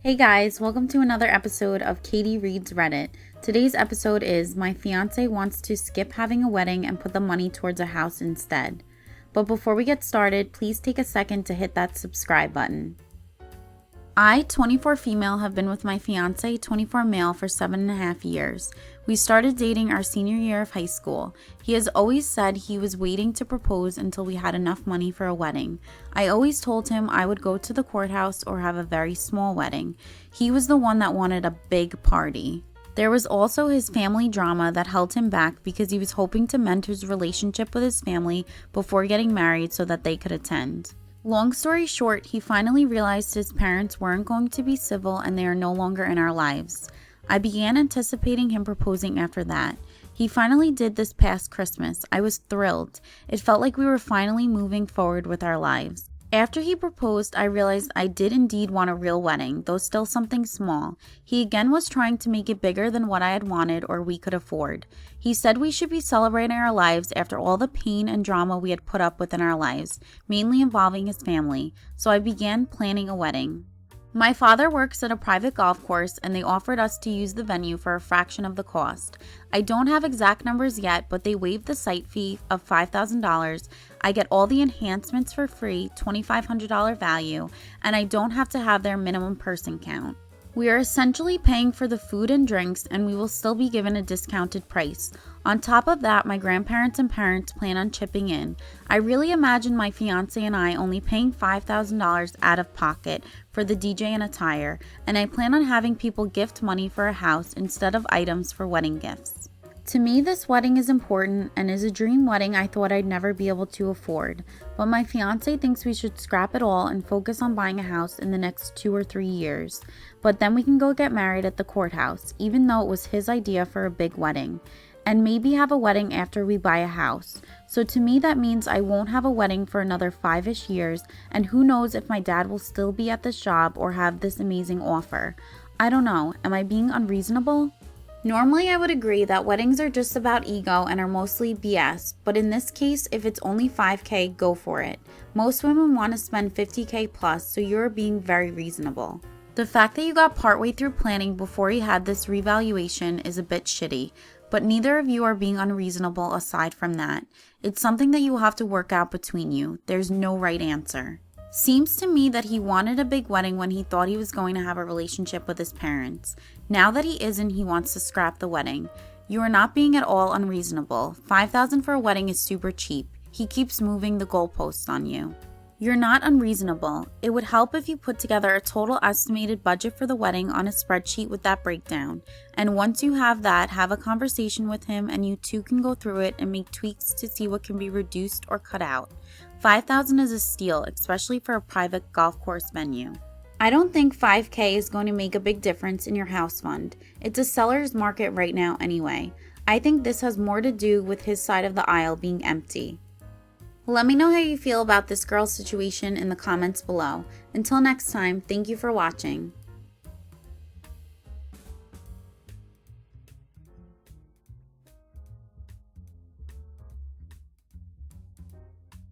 Hey guys, welcome to another episode of Katie Reads Reddit. Today's episode is My Fiancé Wants to Skip Having a Wedding and Put the Money Towards a House Instead. But before we get started, please take a second to hit that subscribe button. I, 24 female, have been with my fiancé, 24 male, for 7.5 years. We started dating our senior year of high school. He has always said he was waiting to propose until we had enough money for a wedding. I always told him I would go to the courthouse or have a very small wedding. He was the one that wanted a big party. There was also his family drama that held him back because he was hoping to mend his relationship with his family before getting married so that they could attend. Long story short, he finally realized his parents weren't going to be civil and they are no longer in our lives. I began anticipating him proposing after that. He finally did this past Christmas. I was thrilled. It felt like we were finally moving forward with our lives. After he proposed, I realized I did indeed want a real wedding, though still something small. He again was trying to make it bigger than what I had wanted or we could afford. He said we should be celebrating our lives after all the pain and drama we had put up with in our lives, mainly involving his family, so I began planning a wedding. My father works at a private golf course and they offered us to use the venue for a fraction of the cost. I don't have exact numbers yet, but they waived the site fee of $5,000. I get all the enhancements for free, $2,500 value, and I don't have to have their minimum person count. We are essentially paying for the food and drinks, and we will still be given a discounted price. On top of that, my grandparents and parents plan on chipping in. I really imagine my fiancé and I only paying $5,000 out of pocket for the DJ and attire, and I plan on having people gift money for a house instead of items for wedding gifts. To me, this wedding is important and is a dream wedding I thought I'd never be able to afford. But my fiancé thinks we should scrap it all and focus on buying a house in the next 2 or 3 years. But then we can go get married at the courthouse, even though it was his idea for a big wedding. And maybe have a wedding after we buy a house. So to me that means I won't have a wedding for another 5-ish years, and who knows if my dad will still be at this job or have this amazing offer. I don't know, am I being unreasonable? Normally I would agree that weddings are just about ego and are mostly BS, but in this case, if it's only $5,000, go for it. Most women want to spend $50,000 plus, so you're being very reasonable. The fact that you got partway through planning before you had this revaluation is a bit shitty, but neither of you are being unreasonable aside from that. It's something that you will have to work out between you. There's no right answer. Seems to me that he wanted a big wedding when he thought he was going to have a relationship with his parents. Now that he isn't, he wants to scrap the wedding. You are not being at all unreasonable. $5,000 for a wedding is super cheap. He keeps moving the goalposts on you. You're not unreasonable. It would help if you put together a total estimated budget for the wedding on a spreadsheet with that breakdown. And once you have that, have a conversation with him and you two can go through it and make tweaks to see what can be reduced or cut out. $5,000 is a steal, especially for a private golf course venue. I don't think $5,000 is going to make a big difference in your house fund. It's a seller's market right now anyway. I think this has more to do with his side of the aisle being empty. Let me know how you feel about this girl's situation in the comments below. Until next time, thank you for watching.